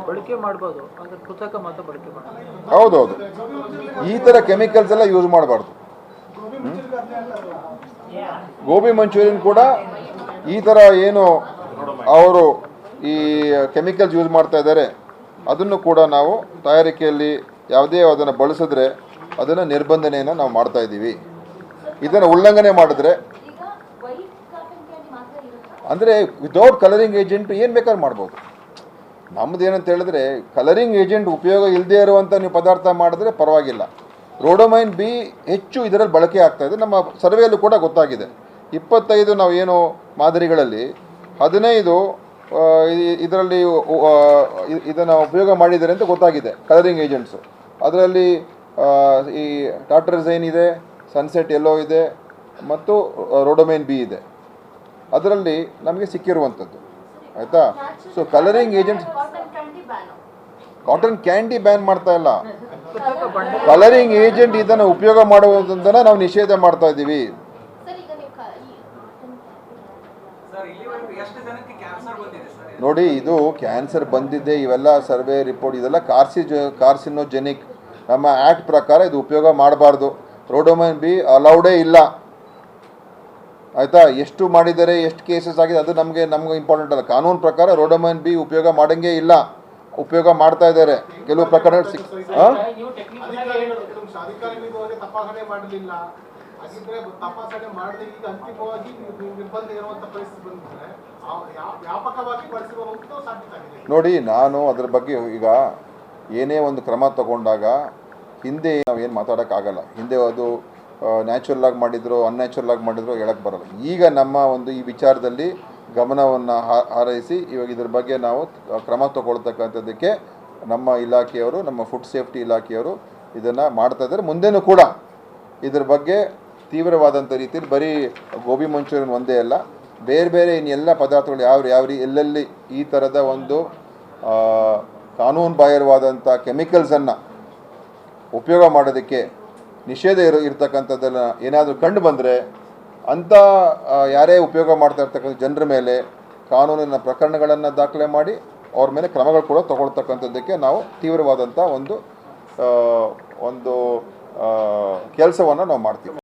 ಬಳಕೆ ಮಾಡಬಹುದು, ಆದರೆ ಕೃತಕ ಮಾತ್ರ ಬಳಕೆ ಮಾಡಬಹುದು. ಹೌದೌದು, ಈ ಥರ ಕೆಮಿಕಲ್ಸ್ ಎಲ್ಲ ಯೂಸ್ ಮಾಡಬಾರ್ದು. ಗೋಬಿ ಮಂಚೂರಿಯನ್ ಕೂಡ ಈ ಥರ ಏನು ಅವರು ಈ ಕೆಮಿಕಲ್ಸ್ ಯೂಸ್ ಮಾಡ್ತಾ ಇದ್ದಾರೆ ಅದನ್ನು ಕೂಡ ನಾವು ತಯಾರಿಕೆಯಲ್ಲಿ ಯಾವುದೇ ಅದನ್ನು ಬಳಸಿದ್ರೆ ಅದನ್ನು ನಿರ್ಬಂಧನೆಯನ್ನು ನಾವು ಮಾಡ್ತಾ ಇದ್ದೀವಿ. ಇದನ್ನು ಉಲ್ಲಂಘನೆ ಮಾಡಿದ್ರೆ ಅಂದರೆ ವಿದೌಟ್ ಕಲರಿಂಗ್ ಏಜೆಂಟ್ ಏನು ಬೇಕಾದ್ರೂ ಮಾಡ್ಬೋದು. ನಮ್ಮದು ಏನಂತ ಹೇಳಿದ್ರೆ ಕಲರಿಂಗ್ ಏಜೆಂಟ್ ಉಪಯೋಗ ಇಲ್ಲದೆ ಇರುವಂಥ ನೀವು ಪದಾರ್ಥ ಮಾಡಿದ್ರೆ ಪರವಾಗಿಲ್ಲ. ರೋಡೋಮೈನ್ ಬಿ ಹೆಚ್ಚು ಇದರಲ್ಲಿ ಬಳಕೆ ಆಗ್ತಾಯಿದೆ. ನಮ್ಮ ಸರ್ವೆಯಲ್ಲೂ ಕೂಡ ಗೊತ್ತಾಗಿದೆ. 25 ನಾವು ಏನು ಮಾದರಿಗಳಲ್ಲಿ 15 ಇದರಲ್ಲಿ ಇದನ್ನು ಉಪಯೋಗ ಮಾಡಿದ್ದಾರೆ ಅಂತ ಗೊತ್ತಾಗಿದೆ ಕಲರಿಂಗ್ ಏಜೆಂಟ್ಸು. ಅದರಲ್ಲಿ ಈ ಟಾಟ್ರಝೈನ್ ಇದೆ, ಸನ್ಸೆಟ್ ಎಲ್ಲೋ ಇದೆ ಮತ್ತು ರೋಡೋಮೈನ್ ಬಿ ಇದೆ. ಅದರಲ್ಲಿ ನಮಗೆ ಸಿಕ್ಕಿರುವಂಥದ್ದು ಆಯಿತಾ. So colouring agents, cotton candy ban ಮಾಡ್ತಾ ಇಲ್ಲ, ಕಲರಿಂಗ್ ಏಜೆಂಟ್ ಇದನ್ನು ಉಪಯೋಗ ಮಾಡುವುದನ್ನು ನಾವು ನಿಷೇಧ ಮಾಡ್ತಾ ಇದ್ದೀವಿ. ನೋಡಿ, ಇದು ಕ್ಯಾನ್ಸರ್ ಬಂದಿದೆ, ಇವೆಲ್ಲ ಸರ್ವೆ ರಿಪೋರ್ಟ್ ಇದೆಲ್ಲ ಕಾರ್ಸಿನೋಜೆನಿಕ್. ನಮ್ಮ ಆ್ಯಕ್ಟ್ ಪ್ರಕಾರ ಇದು ಉಪಯೋಗ ಮಾಡಬಾರ್ದು. ರೋಡೋಮೈನ್ ಬಿ ಅಲೌಡೇ ಇಲ್ಲ ಆಯಿತಾ. ಎಷ್ಟು ಮಾಡಿದ್ದಾರೆ, ಎಷ್ಟು ಕೇಸಸ್ ಆಗಿದೆ ಅದು ನಮಗೆ ಇಂಪಾರ್ಟೆಂಟ್ ಅಲ್ಲ. ಕಾನೂನು ಪ್ರಕಾರ ರೋಡೋಮೈನ್ ಬಿ ಉಪಯೋಗ ಮಾಡಂಗೇ ಇಲ್ಲ, ಉಪಯೋಗ ಮಾಡ್ತಾ ಇದ್ದಾರೆ ಕೆಲವು ಪ್ರಕರಣ. ನೋಡಿ, ನಾನು ಅದರ ಬಗ್ಗೆ ಈಗ ಏನೇ ಒಂದು ಕ್ರಮ ತಗೊಂಡಾಗ ಹಿಂದೆ ನಾವೇನು ಮಾತಾಡೋಕ್ಕಾಗಲ್ಲ. ಹಿಂದೆ ಅದು ನ್ಯಾಚುರಲ್ ಆಗಿ ಮಾಡಿದ್ರು ಅನ್ಯಾಚುರಲ್ ಆಗಿ ಮಾಡಿದ್ರು ಹೇಳಕ್ಕೆ ಬರಲ್ಲ. ಈಗ ನಮ್ಮ ಒಂದು ಈ ವಿಚಾರದಲ್ಲಿ ಗಮನವನ್ನು ಹಾರೈಸಿ ಇವಾಗ ಇದ್ರ ಬಗ್ಗೆ ನಾವು ಕ್ರಮ ತಗೊಳ್ತಕ್ಕಂಥದ್ದಕ್ಕೆ ನಮ್ಮ ಇಲಾಖೆಯವರು, ನಮ್ಮ ಫುಡ್ ಸೇಫ್ಟಿ ಇಲಾಖೆಯವರು ಇದನ್ನು ಮಾಡ್ತಾ ಇದ್ದಾರೆ. ಮುಂದೆನೂ ಕೂಡ ಇದ್ರ ಬಗ್ಗೆ ತೀವ್ರವಾದಂಥ ರೀತಿಯಲ್ಲಿ ಬರೀ ಗೋಬಿ ಮಂಚೂರಿಯನ್ ಒಂದೇ ಅಲ್ಲ, ಬೇರೆ ಬೇರೆ ಇನ್ನೆಲ್ಲ ಪದಾರ್ಥಗಳು ಯಾವ ಎಲ್ಲೆಲ್ಲಿ ಈ ಥರದ ಒಂದು ಕಾನೂನು ಬಾಹಿರವಾದಂಥ ಕೆಮಿಕಲ್ಸನ್ನು ಉಪಯೋಗ ಮಾಡೋದಕ್ಕೆ ನಿಷೇಧ ಇರತಕ್ಕಂಥದ್ದನ್ನು ಏನಾದರೂ ಕಂಡು ಬಂದರೆ ಅಂಥ ಯಾರೇ ಉಪಯೋಗ ಮಾಡ್ತಾ ಇರ್ತಕ್ಕಂಥ ಜನರ ಮೇಲೆ ಕಾನೂನಿನ ಪ್ರಕರಣಗಳನ್ನು ದಾಖಲೆ ಮಾಡಿ ಅವ್ರ ಮೇಲೆ ಕ್ರಮಗಳು ಕೂಡ ತಗೊಳ್ತಕ್ಕಂಥದ್ದಕ್ಕೆ ನಾವು ತೀವ್ರವಾದಂಥ ಒಂದು ಕೆಲಸವನ್ನು ನಾವು ಮಾಡ್ತೀವಿ.